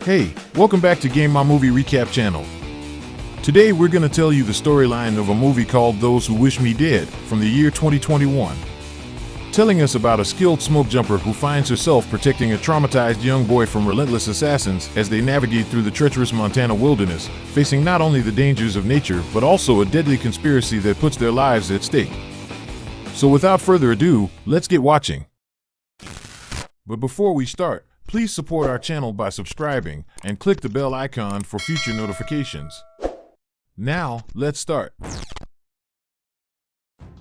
Hey, welcome back to Game My Movie Recap channel. Today we're going to tell you the storyline of a movie called Those Who Wish Me Dead from the year 2021. Telling us about a skilled smoke jumper who finds herself protecting a traumatized young boy from relentless assassins as they navigate through the treacherous Montana wilderness, facing not only the dangers of nature but also a deadly conspiracy that puts their lives at stake. So without further ado, let's get watching. But before we start, please support our channel by subscribing and click the bell icon for future notifications. Now, let's start.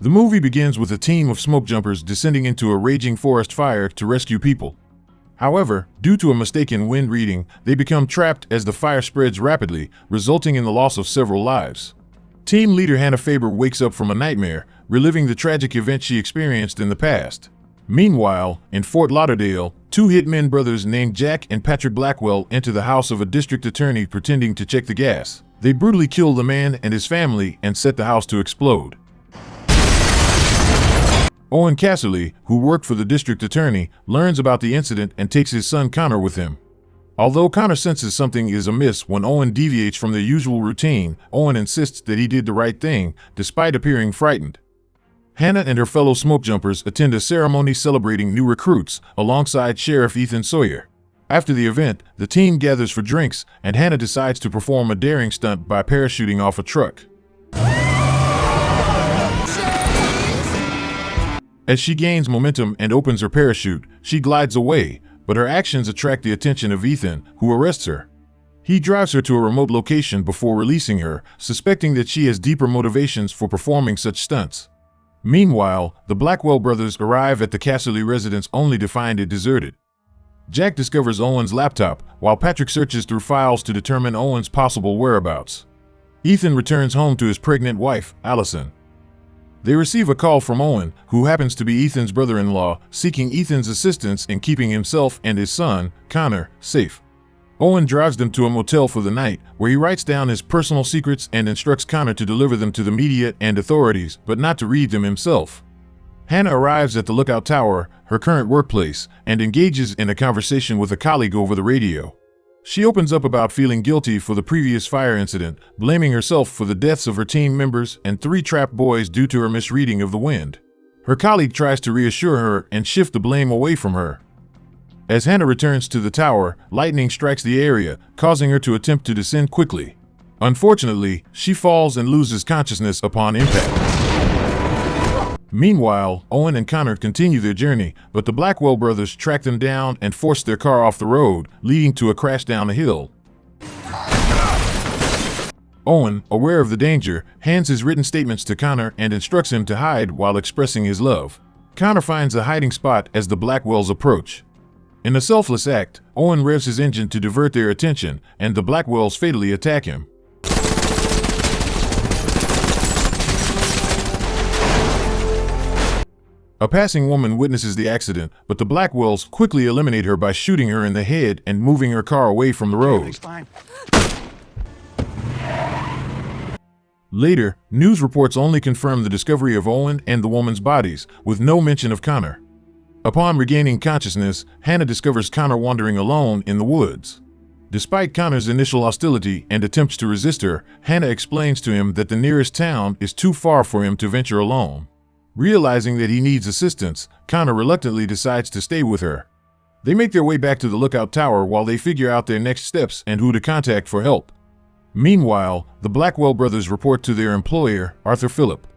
The movie begins with a team of smoke jumpers descending into a raging forest fire to rescue people. However, due to a mistaken wind reading, they become trapped as the fire spreads rapidly, resulting in the loss of several lives. Team leader Hannah Faber wakes up from a nightmare, reliving the tragic event she experienced in the past. Meanwhile, in Fort Lauderdale, two hitmen brothers named Jack and Patrick Blackwell enter the house of a district attorney pretending to check the gas. They brutally kill the man and his family and set the house to explode. Owen Casserly, who worked for the district attorney, learns about the incident and takes his son Connor with him. Although Connor senses something is amiss when Owen deviates from their usual routine, Owen insists that he did the right thing, despite appearing frightened. Hannah and her fellow smoke jumpers attend a ceremony celebrating new recruits alongside Sheriff Ethan Sawyer. After the event, the team gathers for drinks, and Hannah decides to perform a daring stunt by parachuting off a truck. As she gains momentum and opens her parachute, she glides away, but her actions attract the attention of Ethan, who arrests her. He drives her to a remote location before releasing her, suspecting that she has deeper motivations for performing such stunts. Meanwhile, the Blackwell brothers arrive at the Casserly residence only to find it deserted. Jack discovers Owen's laptop, while Patrick searches through files to determine Owen's possible whereabouts. Ethan returns home to his pregnant wife, Allison. They receive a call from Owen, who happens to be Ethan's brother-in-law, seeking Ethan's assistance in keeping himself and his son, Connor, safe. Owen drives them to a motel for the night, where he writes down his personal secrets and instructs Connor to deliver them to the media and authorities, but not to read them himself. Hannah arrives at the Lookout Tower, her current workplace, and engages in a conversation with a colleague over the radio. She opens up about feeling guilty for the previous fire incident, blaming herself for the deaths of her team members and 3 trapped boys due to her misreading of the wind. Her colleague tries to reassure her and shift the blame away from her. As Hannah returns to the tower, lightning strikes the area, causing her to attempt to descend quickly. Unfortunately, she falls and loses consciousness upon impact. Meanwhile, Owen and Connor continue their journey, but the Blackwell brothers track them down and force their car off the road, leading to a crash down a hill. Owen, aware of the danger, hands his written statements to Connor and instructs him to hide while expressing his love. Connor finds a hiding spot as the Blackwells approach. In a selfless act, Owen revs his engine to divert their attention, and the Blackwells fatally attack him. A passing woman witnesses the accident, but the Blackwells quickly eliminate her by shooting her in the head and moving her car away from the road. Later, news reports only confirm the discovery of Owen and the woman's bodies, with no mention of Connor. Upon regaining consciousness, Hannah discovers Connor wandering alone in the woods. Despite Connor's initial hostility and attempts to resist her, Hannah explains to him that the nearest town is too far for him to venture alone. Realizing that he needs assistance, Connor reluctantly decides to stay with her. They make their way back to the Lookout Tower while they figure out their next steps and who to contact for help. Meanwhile, the Blackwell brothers report to their employer, Arthur Phillip.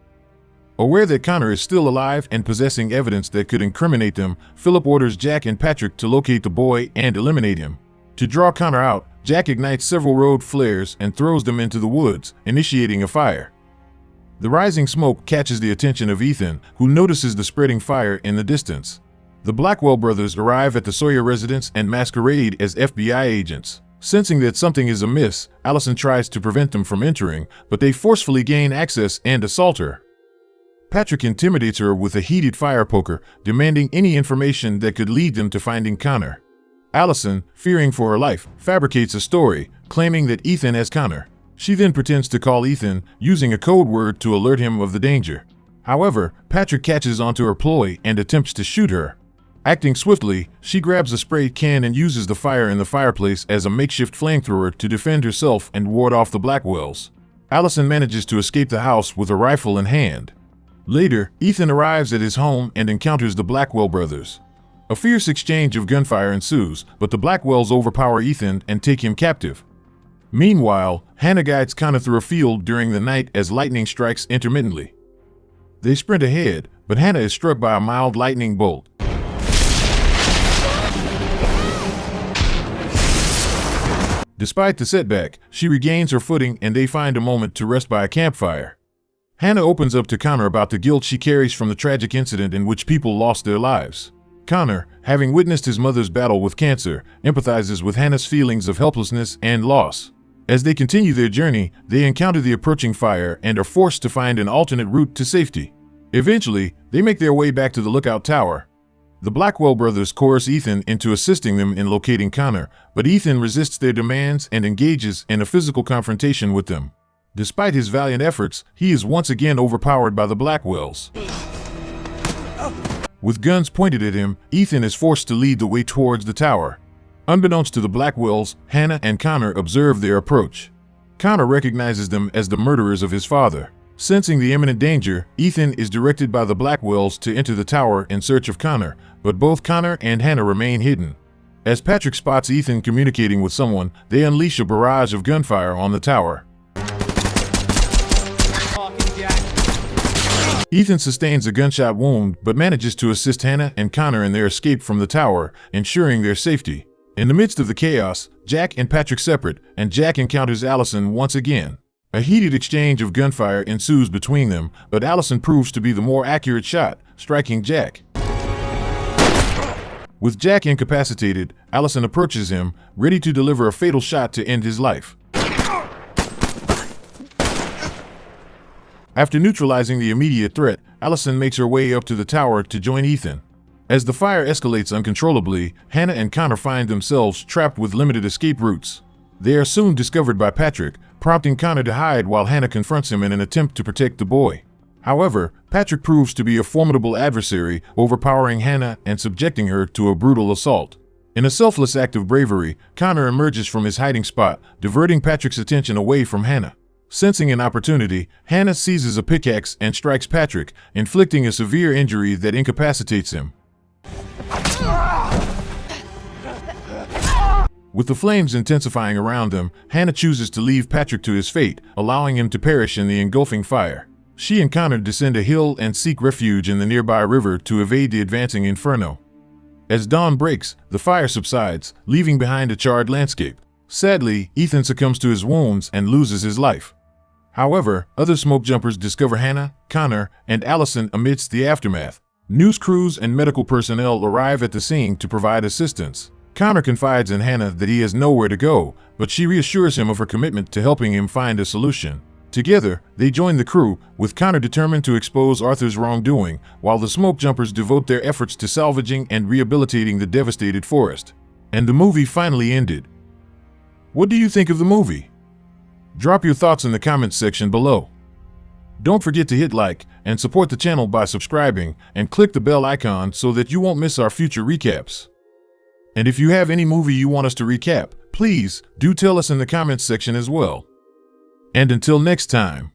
Aware that Connor is still alive and possessing evidence that could incriminate them, Phillip orders Jack and Patrick to locate the boy and eliminate him. To draw Connor out, Jack ignites several road flares and throws them into the woods, initiating a fire. The rising smoke catches the attention of Ethan, who notices the spreading fire in the distance. The Blackwell brothers arrive at the Sawyer residence and masquerade as FBI agents. Sensing that something is amiss, Allison tries to prevent them from entering, but they forcefully gain access and assault her. Patrick intimidates her with a heated fire poker, demanding any information that could lead them to finding Connor. Allison, fearing for her life, fabricates a story, claiming that Ethan has Connor. She then pretends to call Ethan, using a code word to alert him of the danger. However, Patrick catches onto her ploy and attempts to shoot her. Acting swiftly, she grabs a spray can and uses the fire in the fireplace as a makeshift flamethrower to defend herself and ward off the Blackwells. Allison manages to escape the house with a rifle in hand. Later, Ethan arrives at his home and encounters the Blackwell brothers. A fierce exchange of gunfire ensues, but the Blackwells overpower Ethan and take him captive. Meanwhile, Hannah guides Connor through a field during the night as lightning strikes intermittently. They sprint ahead, but Hannah is struck by a mild lightning bolt. Despite the setback, she regains her footing and they find a moment to rest by a campfire. Hannah opens up to Connor about the guilt she carries from the tragic incident in which people lost their lives. Connor, having witnessed his mother's battle with cancer, empathizes with Hannah's feelings of helplessness and loss. As they continue their journey, they encounter the approaching fire and are forced to find an alternate route to safety. Eventually, they make their way back to the lookout tower. The Blackwell brothers coerce Ethan into assisting them in locating Connor, but Ethan resists their demands and engages in a physical confrontation with them. Despite his valiant efforts, he is once again overpowered by the Blackwells. With guns pointed at him, Ethan is forced to lead the way towards the tower. Unbeknownst to the Blackwells, Hannah and Connor observe their approach. Connor recognizes them as the murderers of his father. Sensing the imminent danger, Ethan is directed by the Blackwells to enter the tower in search of Connor, but both Connor and Hannah remain hidden. As Patrick spots Ethan communicating with someone, they unleash a barrage of gunfire on the tower. Ethan sustains a gunshot wound but manages to assist Hannah and Connor in their escape from the tower, ensuring their safety. In the midst of the chaos, Jack and Patrick separate, and Jack encounters Allison once again. A heated exchange of gunfire ensues between them, but Allison proves to be the more accurate shot, striking Jack. With Jack incapacitated, Allison approaches him, ready to deliver a fatal shot to end his life. After neutralizing the immediate threat, Allison makes her way up to the tower to join Ethan. As the fire escalates uncontrollably, Hannah and Connor find themselves trapped with limited escape routes. They are soon discovered by Patrick, prompting Connor to hide while Hannah confronts him in an attempt to protect the boy. However, Patrick proves to be a formidable adversary, overpowering Hannah and subjecting her to a brutal assault. In a selfless act of bravery, Connor emerges from his hiding spot, diverting Patrick's attention away from Hannah. Sensing an opportunity, Hannah seizes a pickaxe and strikes Patrick, inflicting a severe injury that incapacitates him. With the flames intensifying around them, Hannah chooses to leave Patrick to his fate, allowing him to perish in the engulfing fire. She and Connor descend a hill and seek refuge in the nearby river to evade the advancing inferno. As dawn breaks, the fire subsides, leaving behind a charred landscape. Sadly, Ethan succumbs to his wounds and loses his life. However, other smoke jumpers discover Hannah, Connor, and Allison amidst the aftermath. News crews and medical personnel arrive at the scene to provide assistance. Connor confides in Hannah that he has nowhere to go, but she reassures him of her commitment to helping him find a solution. Together, they join the crew, with Connor determined to expose Arthur's wrongdoing, while the smoke jumpers devote their efforts to salvaging and rehabilitating the devastated forest. And the movie finally ended. What do you think of the movie? Drop your thoughts in the comments section below. Don't forget to hit like and support the channel by subscribing and click the bell icon so that you won't miss our future recaps. And if you have any movie you want us to recap, please do tell us in the comments section as well. And until next time.